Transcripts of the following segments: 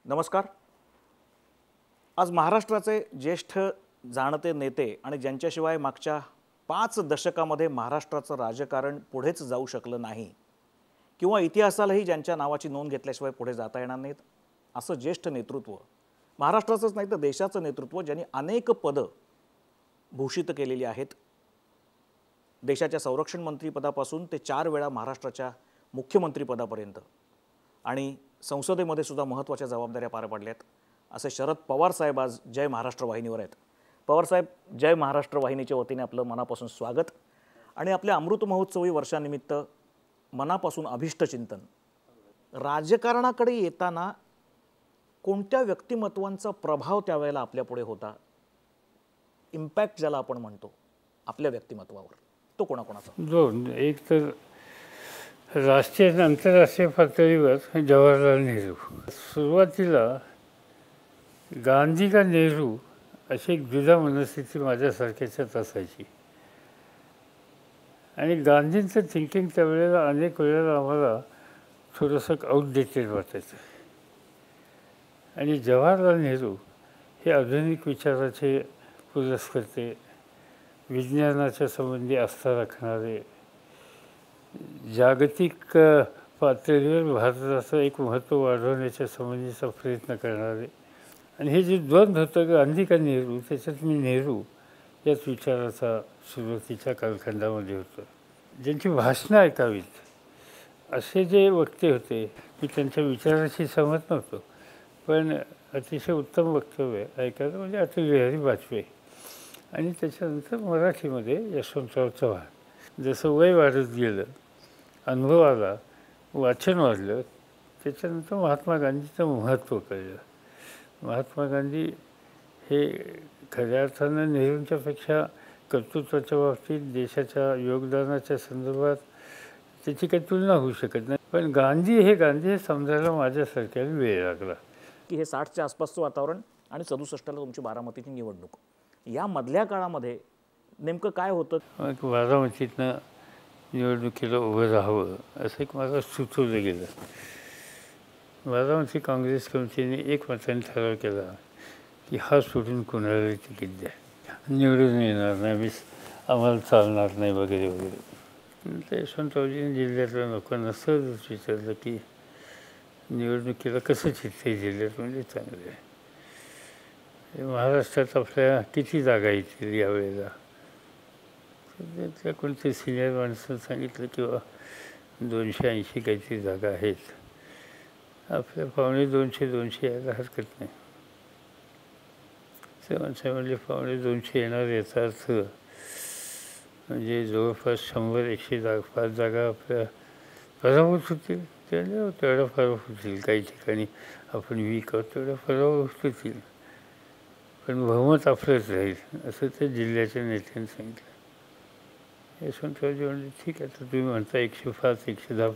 नमस्कार। आज महाराष्ट्राचे ज्येष्ठ जाणते नेते आणि ज्यांच्याशिवाय मागच्या 5 दशकामध्ये महाराष्ट्राचं राजकारण पुढेच जाऊ शकलं नाही किंवा इतिहासालाही ज्यांच्या नावाची नोंद घेतल्याशिवाय पुढे जाता येणार नाहीत असं ज्येष्ठ नेतृत्व, महाराष्ट्राचंच नाही तर देशाचं नेतृत्व ज्यांनी अनेक पदं भूषित केलेली आहेत। देशाच्या संरक्षण मंत्रीपदापासून ते 4 वेळा महाराष्ट्राच्या मुख्यमंत्रीपदापर्यंत आणि संसदेमध्ये सुद्धा महत्त्वाच्या जबाबदाऱ्या पार पाडल्यात असे शरद पवार साहेब आज जय महाराष्ट्र वाहिनीवर आहेत। पवार साहेब, जय महाराष्ट्र वाहिनीच्या वतीने आपलं मनापासून स्वागत आणि आपल्या अमृत महोत्सवी वर्षानिमित्त मनापासून अभिष्ट चिंतन। राजकारणाकडे येताना कोणत्या व्यक्तिमत्वांचा प्रभाव त्यावेळेला आपल्यापुढे होता, इम्पॅक्ट ज्याला आपण म्हणतो आपल्या व्यक्तिमत्वावर, तो कोणाकोणाचा? दोन, एक तर राष्ट्रीय आणि आंतरराष्ट्रीय पातळीवर जवाहरलाल नेहरू। सुरुवातीला गांधी का नेहरू अशी एक द्विधा मनस्थिती माझ्यासारख्याच्यात असायची आणि गांधींचं थिंकिंग त्यावेळेला अनेक वेळेला आम्हाला थोडंसं आउटडेटेड वाटायचं आणि जवाहरलाल नेहरू हे आधुनिक विचाराचे पुरस्कर्ते, विज्ञानाच्या संबंधी आस्था राखणारे, जागतिक पातळीवर भारताचं एक महत्त्व वाढवण्याच्या संबंधीचा प्रयत्न करणारे आणि हे जे द्वंद्व होतं गांधी का नेहरू, त्याच्यात मी नेहरू याच विचाराचा सुरुवातीच्या कालखंडामध्ये होतं। ज्यांची भाषणं ऐकावीत असे जे वक्ते होते, मी त्यांच्या विचाराशी सहमत नव्हतो, पण अतिशय उत्तम वक्तव्य ऐकायला म्हणजे अटल बिहारी वाजपेयी आणि त्याच्यानंतर मराठीमध्ये यशवंतराव चव्हाण। जसं वय वाढत गेलं, अनुभव आला, वाचन वाढलं, त्याच्यानंतर महात्मा गांधीचं महत्त्व कळलं। महात्मा गांधी हे खऱ्या अर्थानं नेहरूंच्यापेक्षा कर्तृत्वाच्या बाबतीत, देशाच्या योगदानाच्या संदर्भात त्याची काही तुलना होऊ शकत नाही, पण गांधी हे समजायला माझ्यासारख्याला वेळ लागला। की हे 60च्या आसपासचं वातावरण आणि 67ला तुमची बारामतीची निवडणूक, या मधल्या काळामध्ये नेमकं काय होतं? बारामतीतनं निवडणुकीला उभं राहावं असं एक मला सुचवलं गेलं। बारामती काँग्रेस कमिटीने एकमताने ठराव केला की हा सोडून कोणाला तिकीट द्या, निवडून येणार नाही, आम्हाला चालणार नाही वगैरे वगैरे। ते यशवंतरावजीने जिल्ह्यातल्या लोकांना सहजच विचारलं की निवडणुकीला कसं चिठ्ठी जिल्ह्यात म्हणजे चांगलं आहे, महाराष्ट्रात आपल्या किती जागा येतील यावेळेला? त्या कोणते सिनियर माणसं सांगितलं किंवा 280 काहीतरी जागा आहेत, आपल्या 250 यायला हरकत नाही। ते माणसं म्हणजे 250 येणार याचा अर्थ म्हणजे जवळपास 100-105 जागा आपल्या पराभूत होतील। तेवढ्या पराभूत होतील, काही ठिकाणी आपण वीक आहोत तेवढ्या पराभूत होतील, पण बहुमत आपलंच राहील असं त्या जिल्ह्याच्या नेत्यांनी सांगितलं। यशवंतरावजी म्हणजे ठीक आहे, तर तुम्ही म्हणता 105-110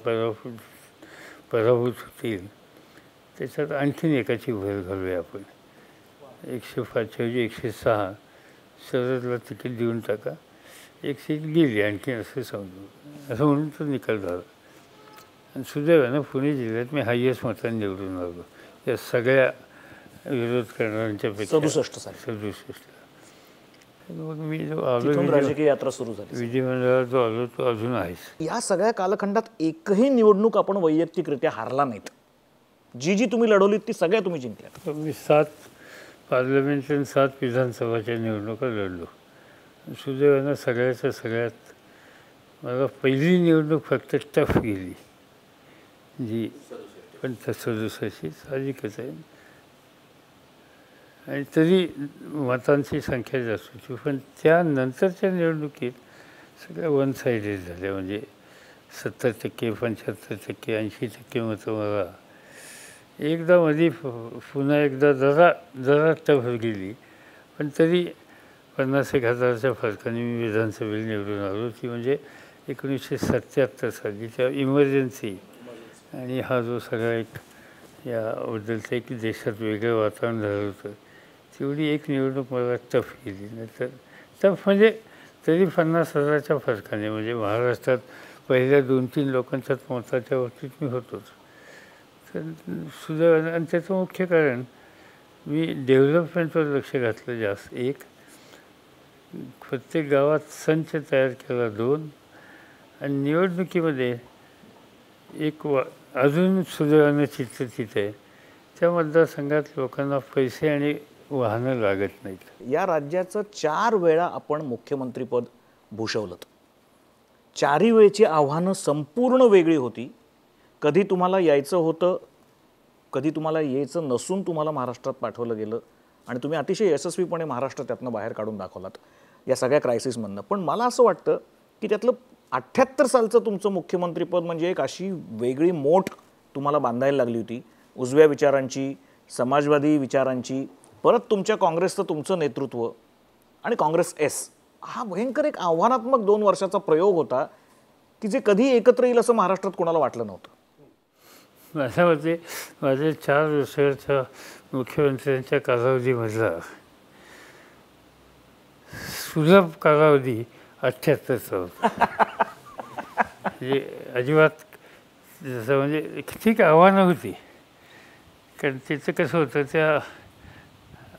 पराभूत होतील, त्याच्यात आणखीन एकाची भर घालूया आपण, 105च्या ऐवजी 106 शरदला तिकीट देऊन टाका, एक सीट गेली आणखीन असं समजू, असं म्हणून तो निकाल झाला आणि सुदैवानं पुणे जिल्ह्यात मी हायेस्ट मतांनी निवडून आलो या सगळ्या विरोध करणाऱ्यांच्यापेक्षा 67। मग मी जो आलो, राजकीय यात्रा सुरू झाली, विधिमंडळात जो आलो तो अजून आहेच। या सगळ्या कालखंडात एकही निवडणूक आपण वैयक्तिकरित्या हारला नाहीत, जी तुम्ही लढवलीत ती सगळ्या तुम्ही जिंकल्यात। मी 7 पार्लमेंट आणि 7 विधानसभाच्या निवडणुका लढलो, सुदैवानं सगळ्यात मला पहिली निवडणूक फक्त टफ गेली जी, पण 67ची साहजिकच आहे आणि तरी मतांची संख्या जास्त होती, पण त्यानंतरच्या निवडणुकीत सगळ्या वन साइडेड झाल्या, म्हणजे 70%, 75%, 80% मतं मला एकदा मध्ये पुन्हा एकदा जरा टफ गेली, पण तरी 50,000-1,000च्या फरकाने मी विधानसभेला निवडून आलो। ती म्हणजे 1977 साली त्या इमर्जन्सी आणि हा जो सगळा एक याबद्दलचं एक देशात वेगळं वातावरण झालं होतं, तेवढी एक निवडणूक मला टफ गेली। नंतर टफ म्हणजे तरी 50,000च्या फरकाने, म्हणजे महाराष्ट्रात पहिल्या 2-3 लोकांच्याच मताच्या बाबतीत मी होतोच, तर सुदैवाने आणि त्याचं मुख्य कारण मी डेव्हलपमेंटवर लक्ष घातलं जास्त. एक, प्रत्येक गावात संच तयार केला. 2, आणि निवडणुकीमध्ये एक अजून सुदैवानं चित्र तिथे आहे, त्या मतदारसंघात लोकांना पैसे आणि वाहनं लागत नाहीत. या राज्याचं 4 वेळा आपण मुख्यमंत्रीपद भूषवलं. 4ही वेळची आव्हानं संपूर्ण वेगळी होती. कधी तुम्हाला यायचं होतं, कधी तुम्हाला यायचं नसून तुम्हाला महाराष्ट्रात पाठवलं गेलं आणि तुम्ही अतिशय यशस्वीपणे महाराष्ट्र त्यातनं बाहेर काढून दाखवलात या सगळ्या क्रायसिसमधनं. पण मला असं वाटतं की त्यातलं 78 सालचं तुमचं मुख्यमंत्रीपद म्हणजे एक अशी वेगळी मोठ तुम्हाला बांधायला लागली होती, उजव्या विचारांची, समाजवादी विचारांची. परत तुमच्या काँग्रेसचं तुमचं नेतृत्व आणि काँग्रेस एस, हा भयंकर एक आव्हानात्मक 2 वर्षाचा प्रयोग होता की जे कधी एकत्र येईल असं महाराष्ट्रात कोणाला वाटलं नव्हतं. माझ्या मते माझ्या 4 वर्षाच्या मुख्यमंत्र्यांच्या कालावधीमधला सुलभ कालावधी 78चा होता. म्हणजे अजिबात जसं म्हणजे ठीक आव्हानं होती. कारण त्याचं कसं होतं, त्या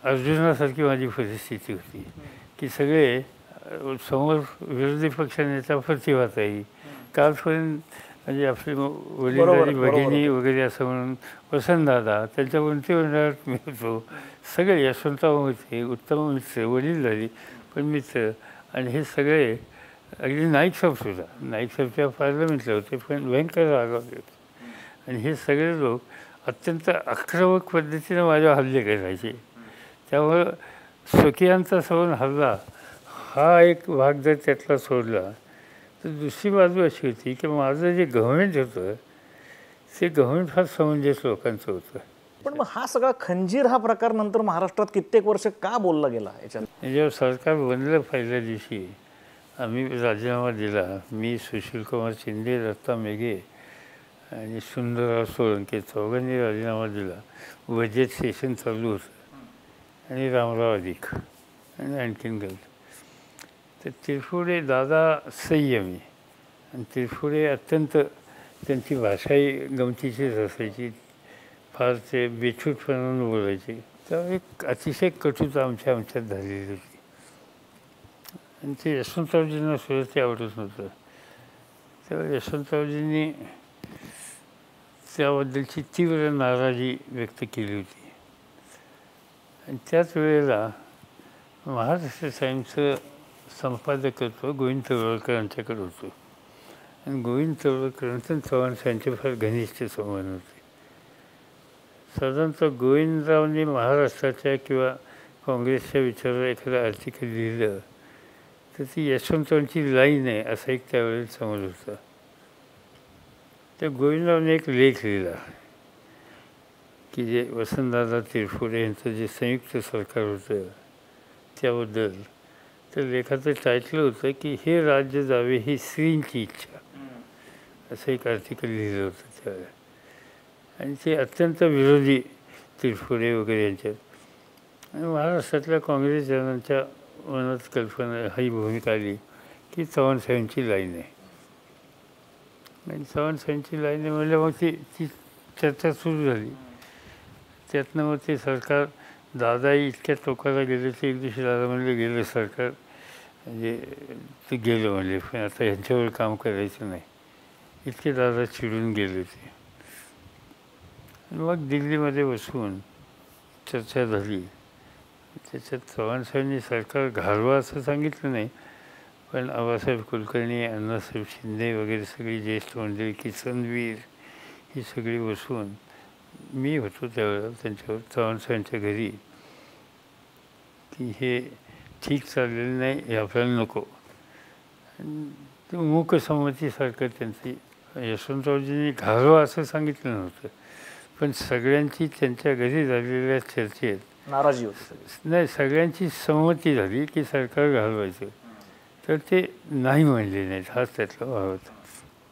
अर्जुनासारखी माझी परिस्थिती होती की सगळे समोर विरोधी पक्षनेता प्रतिभाताई, कालपर्यंत म्हणजे आपली वडीलधारी भगिनी वगैरे असं म्हणून वसंतदादा, त्यांच्या मंत्रिमंडळात मी होतो. सगळे यशवंतराव होते, उत्तम मित्र, वडीलधारी पण मित्र. आणि हे सगळे अगदी नाईक साहेबसुद्धा, नाईक साहेबच्या पार्लमेंटला होते पण भयंकर रागावले होते. आणि हे सगळे लोक अत्यंत आक्रमक पद्धतीनं माझ्यावर हल्ले करायचे. त्यामुळं स्वकीयांचा सवन हल्ला हा एक भाग जर त्यातला सोडला तर दुसरी बाजू अशी होती की माझं जे गव्हर्नमेंट होतं ते गव्हर्नमेंट फार समंजस लोकांचं होतं. पण मग हा सगळा खंजीर हा प्रकार नंतर महाराष्ट्रात कित्येक वर्ष का बोलला गेला याच्यात? जेव्हा सरकार बनलं पहिल्या दिवशी आम्ही राजीनामा दिला. मी, सुशीलकुमार शिंदे, दत्ता मेघे आणि सुंदरराव सोळंके चौघांनी राजीनामा दिला. बजेट सेशन चालू होतं आणि रामराव अधिक आणि आणखीन गेलं. तर तिरफुडे दादा संयमी आणि तिरफुडे अत्यंत त्यांची भाषाही गमतीचीच असायची. फार ते बेछूटपणानं बोलायचे. तर एक अतिशय कटुता आमच्यात झालेली होती. आणि ते यशवंतरावजींना सुद्धा ते आवडत नव्हतं. तेव्हा यशवंतरावजींनी त्याबद्दलची तीव्र नाराजी व्यक्त केली होती. आणि त्याच वेळेला महाराष्ट्र टाईमचं संपादकत्व गोविंद तवळकर यांच्याकडे होतं. आणि गोविंद तवळकरांचं चव्हाण साहेबांचे फार घनिष्ठ संबंध होते. साधारणतः गोविंदरावनी महाराष्ट्राच्या किंवा काँग्रेसच्या विचारावर एखादं आर्टिकल लिहिलं तर ती यशवंतरावांची लाईन आहे असा एक त्यावेळेस समज होता. त्या गोविंदरावने एक लेख लिहिला की जे वसंतदादा तिरफुडे यांचं जे संयुक्त सरकार होतं त्याबद्दल. त्या लेखाचं टायटल होतं की हे राज्य जावे ही श्रींची इच्छा, असं एक आर्टिकल लिहिलं होतं त्यावेळेला. आणि ते अत्यंत विरोधी तिरफुडे वगैरे यांच्यात. आणि महाराष्ट्रातल्या काँग्रेस जनांच्या मनात कल्पना ही भूमिका आली की चव्हाण साहेबांची लाईन आहे. आणि चव्हाण साहेबांची लाईन आहे म्हणजे मग ती चर्चा सुरू झाली. त्यातनं मग ते सरकार दादाही इतक्या टोकाला गेले ते एक दिवशी दादा म्हणले गेलं सरकार, म्हणजे ते गेलं म्हणले पण आता ह्यांच्यावर काम करायचं नाही, इतके दादा चिडून गेले ते. मग दिल्लीमध्ये बसून चर्चा झाली. त्याच्यात चव्हाण साहेबांनी सरकार घालवा असं सांगितलं नाही, पण आबासाहेब कुलकर्णी, अण्णासाहेब शिंदे वगैरे सगळी ज्येष्ठ मंडळी, किसनवीर ही सगळी बसून, मी होतो त्यावेळेला त्यांच्यावर चव्हाण साहेबांच्या घरी, की हे ठीक चाललेलं नाही, हे आपल्याला नको. ते मूकसंमतीसारखं त्यांची यशवंतरावजींनी घालवा असं सांगितलं नव्हतं, पण सगळ्यांची त्यांच्या घरी झालेल्या चर्चेत नाराजी होती. नाही, सगळ्यांची संमती झाली की सरकार घालवायचं. तर ते नाही म्हणले नाहीत, हाच त्यातला भाव होता.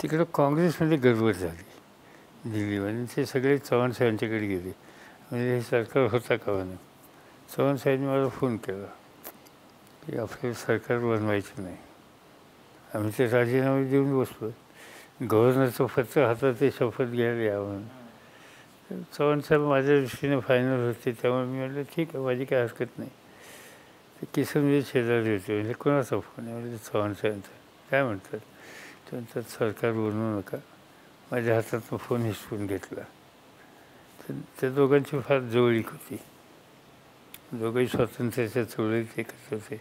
तिकडं काँग्रेसमध्ये गडबड झाली दिल्लीमध्ये. ते सगळे चव्हाण साहेबांच्याकडे गेले, म्हणजे हे सरकार होता का म्हणून. चव्हाण साहेबांनी मला फोन केला की आपल्याला सरकार बनवायचं नाही. आम्ही ते राजीनामे देऊन बसलो. गव्हर्नरचं पत्र हातात ते शपथ घ्यायला या म्हणून. चव्हाणसाहेब माझ्या दृष्टीने फायनल होते, त्यामुळे मी म्हटलं ठीक आहे, माझी काय हरकत नाही. ते किसनमध्ये शेजारी होते, म्हणजे कोणाचा फोन आहे, म्हणजे चव्हाणसाहेबांचा. काय म्हणतात? ते म्हणतात सरकार बनवू नका. माझ्या हातातून फोन हिसकून घेतला. तर त्या दोघांची फार जवळीक होती. दोघंही स्वातंत्र्याच्या चळवळीत एकत्र होते.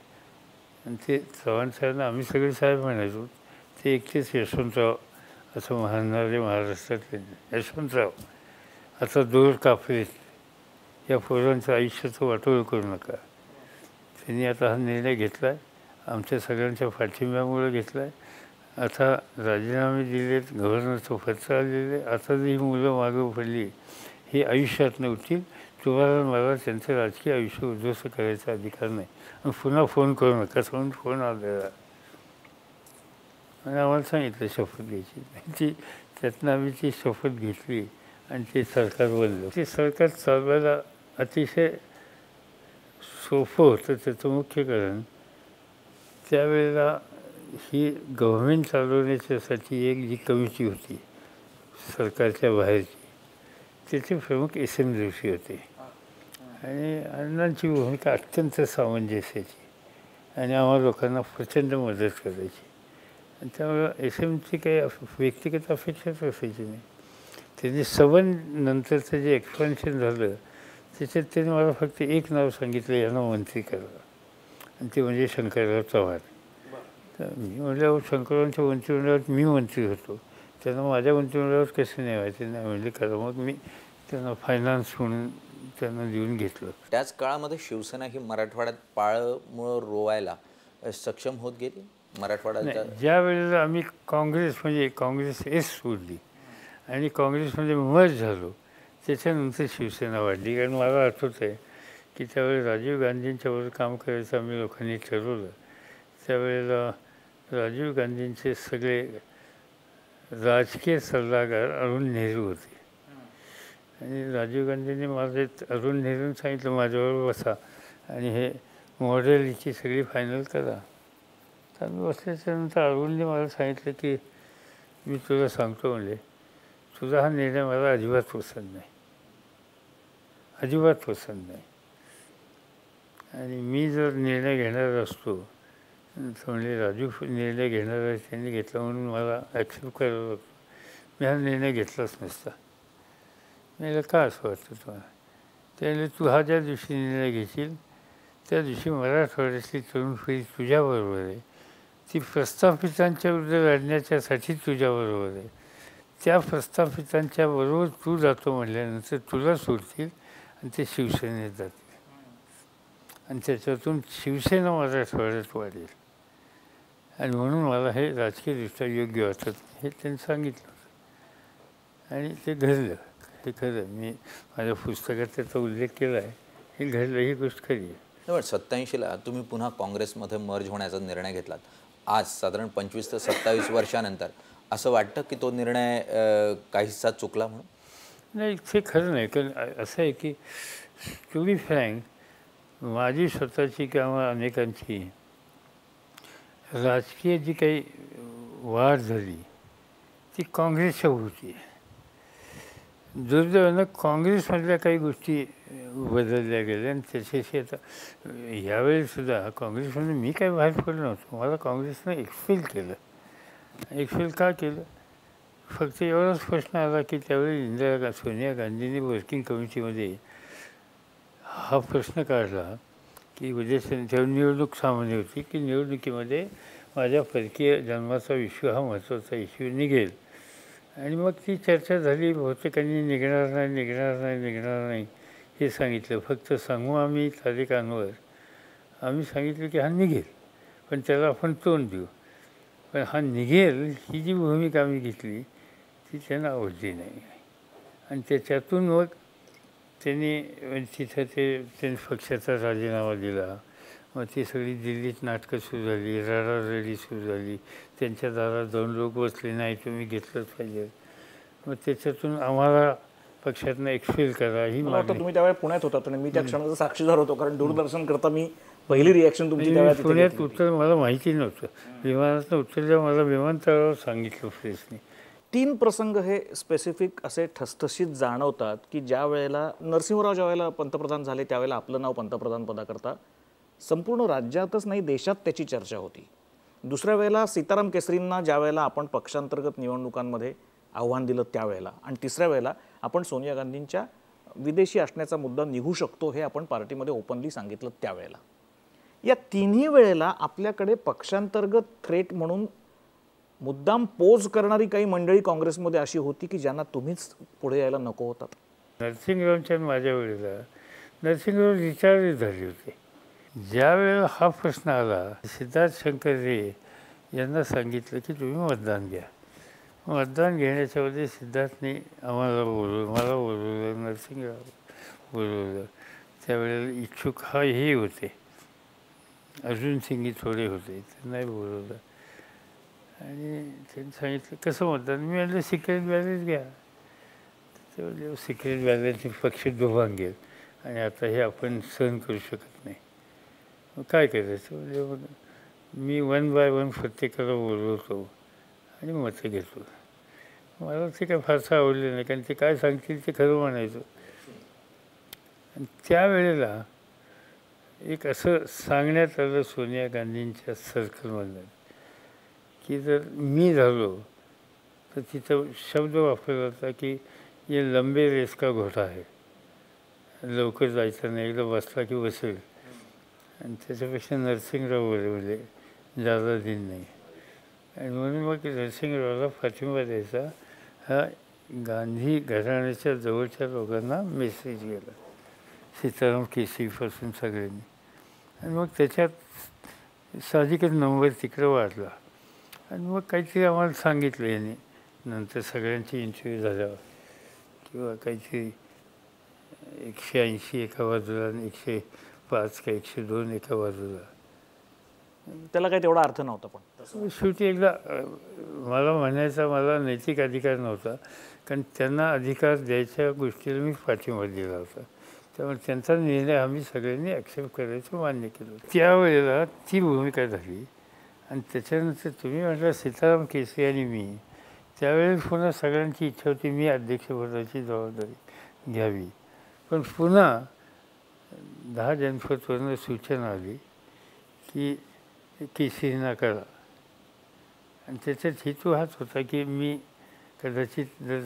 आणि ते चव्हाणसाहेबांना आम्ही सगळे साहेब म्हणायचो. ते एकटेच यशवंतराव असं म्हणणारे महाराष्ट्रातले. यशवंतराव, आता दोर कापलेत, या पोरांचं आयुष्याचं वाटोळं करू नका. त्यांनी आता हा निर्णय घेतला आहे, आमच्या सगळ्यांच्या पाठिंब्यामुळे घेतला आहे. आता राजीनामे दिलेत, गव्हर्नरचं पत्र आलेलं आहे. आता जी मुलं मागं पडली ही आयुष्यात नव्हती. तुम्हाला मला त्यांचं राजकीय आयुष्य उद्ध्वस्त करायचा अधिकार नाही. आणि पुन्हा फोन करू नका म्हणून फोन आलेला. आणि आम्हाला सांगितलं शपथ घ्यायची. ती त्यातनं आम्ही ती शपथ घेतली आणि ते सरकार बनलं. ते सरकार चालवायला अतिशय सोपं होतं. त्याचं मुख्य कारण त्यावेळेला ही गव्हर्मेंट चालवण्याच्यासाठी एक जी कमिटी होती सरकारच्या बाहेरची, त्याचे प्रमुख SM जोशी होते. आणि अण्णांची भूमिका अत्यंत सामंजस्याची आणि आम्हा लोकांना प्रचंड मदत करायची. आणि त्यामुळं SMची काही व्यक्तिगत अपेक्षाच असायची नाही. त्यांनी सबन नंतरचं जे एक्सपान्शन झालं त्याच्यात त्यांनी मला फक्त एक नाव सांगितलं, यांना मंत्री करा, आणि ते म्हणजे शंकरराव चव्हाण. तर मी म्हटलं शंकररावांच्या मंत्रिमंडळात मी मंत्री होतो, त्यांना माझ्या मंत्रिमंडळात कसं नाही व्हायचं. नाही म्हणजे करा. मग मी त्यांना फायनान्स म्हणून त्यांना देऊन घेतलं. त्याच काळामध्ये शिवसेना ही मराठवाड्यात पाळमुळं रोवायला सक्षम होत गेली. मराठवाड्याच्या ज्या वेळेला आम्ही काँग्रेस एस सोडली आणि काँग्रेसमध्ये मर्ज झालो, त्याच्यानंतर शिवसेना वाढली. कारण मला आठवत आहे की त्यावेळेस राजीव गांधींच्याबरोबर काम करायचं आम्ही लोकांनी ठरवलं. त्यावेळेला राजीव गांधींचे सगळे राजकीय सल्लागार अरुण नेहरू होते. आणि राजीव गांधींनी माझे अरुण नेहरूंनी सांगितलं माझ्याबरोबर बसा आणि हे मॉडेलची सगळी फायनल करा. तर मी बसल्याच्यानंतर अरुणने मला सांगितलं की मी तुला सांगतो, म्हणजे तुझा हा निर्णय मला अजिबात पसंत नाही, अजिबात पसंत नाही. आणि मी जर निर्णय घेणार असतो तर म्हणजे राजू निर्णय घेणार आहे त्यांनी घेतला म्हणून मला ॲक्सेप्ट करावं लागतं, मी हा निर्णय घेतलाच नसता. मला का असं वाटतं तुम्हाला? त्यामुळे तू हा ज्या दिवशी निर्णय घेशील त्या दिवशी मराठवाड्यातली तरुण पिढी तुझ्याबरोबर आहे. ती प्रस्थापितांच्या विरुद्ध लढण्याच्यासाठी तुझ्याबरोबर आहे. त्या प्रस्थापितांच्या बरोबर तू जातो म्हटल्यानंतर तुला सोडतील आणि ते शिवसेनेत जातील आणि त्याच्यातून शिवसेना मराठवाड्यात वाढेल. आणि म्हणून मला हे राजकीयदृष्ट्या योग्य वाटत हे त्यांनी सांगितलं होतं आणि ते घडलं. हे खरं, मी माझ्या पुस्तकात त्याचा उल्लेख केला आहे. हे घडलं, ही गोष्ट खरी आहे. पण 87ला तुम्ही पुन्हा काँग्रेसमध्ये मर्ज होण्याचा निर्णय घेतलात. आज साधारण 25 ते 27 वर्षानंतर असं वाटतं की तो निर्णय काहीसा चुकला म्हणून? नाही, ते खरं नाही. कारण असं आहे की टू बी फ्रँक, माझी स्वतःची किंवा अनेकांची राजकीय जी काही वाढ झाली ती काँग्रेसच्या होती. दुर्दैवानं काँग्रेसमधल्या काही गोष्टी बदलल्या गेल्या आणि त्याच्याशी आता यावेळीसुद्धा काँग्रेसमध्ये मी काही बाहेर पडलो नव्हतो. मला काँग्रेसनं एक्सपेल केलं. एक्सपेल का केलं? फक्त एवढाच प्रश्न आला की त्यावेळी सोनिया गांधींनी वर्किंग कमिटीमध्ये हा प्रश्न काढला की उद्या तेव्हा निवडणूक सामान्य होती की निवडणुकीमध्ये माझ्या परकीय जन्माचा इश्यू हा महत्त्वाचा इश्यू निघेल. आणि मग ती चर्चा झाली. बहुतेकांनी निघणार नाही हे सांगितलं. फक्त सांगू आम्ही तारीखांवर, आम्ही सांगितलं की हा निघेल पण त्याला आपण तोंड देऊ. पण हा निघेल ही जी भूमिका आम्ही घेतली ती त्यांना आवडली नाही. आणि त्याच्यातून मग त्यांनी तिथं त्यांनी पक्षाचा राजीनामा दिला. मग ती सगळी दिल्लीत नाटकं सुरू झाली, रडारडी सुरू झाली. त्यांच्या दारात जाऊन लोक बसले, नाही तुम्ही घेतलंच पाहिजे. मग त्याच्यातून आम्हाला पक्षातनं एक्सपेल करा ही मागणी. तुम्ही त्यावेळेस पुण्यात होतात आणि मी त्या क्षणाचा साक्षीदार होतो, कारण दूरदर्शन करता मी पहिली रिॲक्शन तुमची त्यावेळेस पुण्यात उतर मला माहिती नव्हतं. विमानातनं उतरल्यावर मला विमानतळावर सांगितलं प्रेसने 3 प्रसंग हे स्पेसिफिक असे ठसठशीत जाणवतात की ज्या वेळेला नरसिंहराव ज्या वेळेला पंतप्रधान झाले त्यावेळेला आपलं नाव पंतप्रधान पदाकरता संपूर्ण राज्यातच नाही देशात त्याची चर्चा होती. दुसऱ्या वेळेला सीताराम केसरींना ज्या वेळेला आपण पक्षांतर्गत निवडणुकांमध्ये आव्हान दिलं त्यावेळेला, आणि तिसऱ्या वेळेला आपण सोनिया गांधींच्या विदेशी असण्याचा मुद्दा निघू शकतो हे आपण पार्टीमध्ये ओपनली सांगितलं त्यावेळेला. या तिन्ही वेळेला आपल्याकडे पक्षांतर्गत थ्रेट म्हणून मुद्दाम पोज करणारी काही मंडळी काँग्रेसमध्ये अशी होती की ज्यांना तुम्हीच पुढे यायला नको होतात. नरसिंहरावांच्या माझ्या वेळेला नरसिंहराव रिटायर झाले होते. ज्या वेळेला हा प्रश्न आला, सिद्धार्थ शंकररे यांना सांगितलं की तुम्ही मतदान घ्या. मतदान घेण्याच्या वेळी सिद्धार्थने आम्हाला बोलवलं, मला बोलवलं, नरसिंहराव बोलवलं. त्यावेळेला इच्छुक हे होते, अर्जुन सिंगी थोडे होते, त्यांनाही बोलवलं आणि त्यांनी सांगितलं कसं मतदान. मी म्हटलं सिक्रेट बॅलेट घ्या. त्यावेळेला सिक्रेट बॅलेटने पक्ष दुभांगेल आणि आता हे आपण सहन करू शकत नाही. मग काय करायचं म्हणजे मग मी 1 बाय 1 प्रत्येकाला बोलवतो आणि मतं घेतो. मला ते काय फारसं आवडलं नाही, कारण ते काय सांगतील ते खरं म्हणायचं. आणि त्यावेळेला एक असं सांगण्यात आलं सोनिया गांधींच्या सर्कलमधून की जर मी झालो तर तिथं शब्द वापरला होता की ये लंबे रेस का घोडा आहे, लवकर जायचं नाही, एकदा बसला की बसेल. आणि त्याच्यापेक्षा नरसिंहराव बोलले जादा दिन नाही. आणि म्हणून मग नरसिंहरावला पाठिंबा द्यायचा हा गांधी घराण्याच्या जवळच्या लोकांना मेसेज गेला, सीताराम केसरीपासून सगळ्यांनी. आणि मग त्याच्यात साहजिकच नंबर तिकडं वाढला. आणि मग काहीतरी आम्हाला सांगितलं यांनी नंतर सगळ्यांची इंटरव्ह्यू झाल्यावर, किंवा काहीतरी 180 एका बाजूला आणि 105 का 102 एका बाजूला. त्याला काही तेवढा अर्थ नव्हता. पण शेवटी एकदा मला म्हणायचा मला नैतिक अधिकार नव्हता, कारण त्यांना अधिकार द्यायच्या गोष्टीला मी पाठिंबा दिला होता. त्यामुळे त्यांचा निर्णय आम्ही सगळ्यांनी ॲक्सेप्ट करायचं मान्य केलं. त्यावेळेला ती भूमिका झाली. आणि त्याच्यानंतर तुम्ही म्हटलं सीताराम केसरी आणि मी, त्यावेळेस पुन्हा सगळ्यांची इच्छा होती मी अध्यक्षपदाची जबाबदारी घ्यावी. पण पुन्हा 10 जनपदवरून सूचना आली की केसरींना करा. आणि त्याच्यात हेतू हाच होता की मी कदाचित जर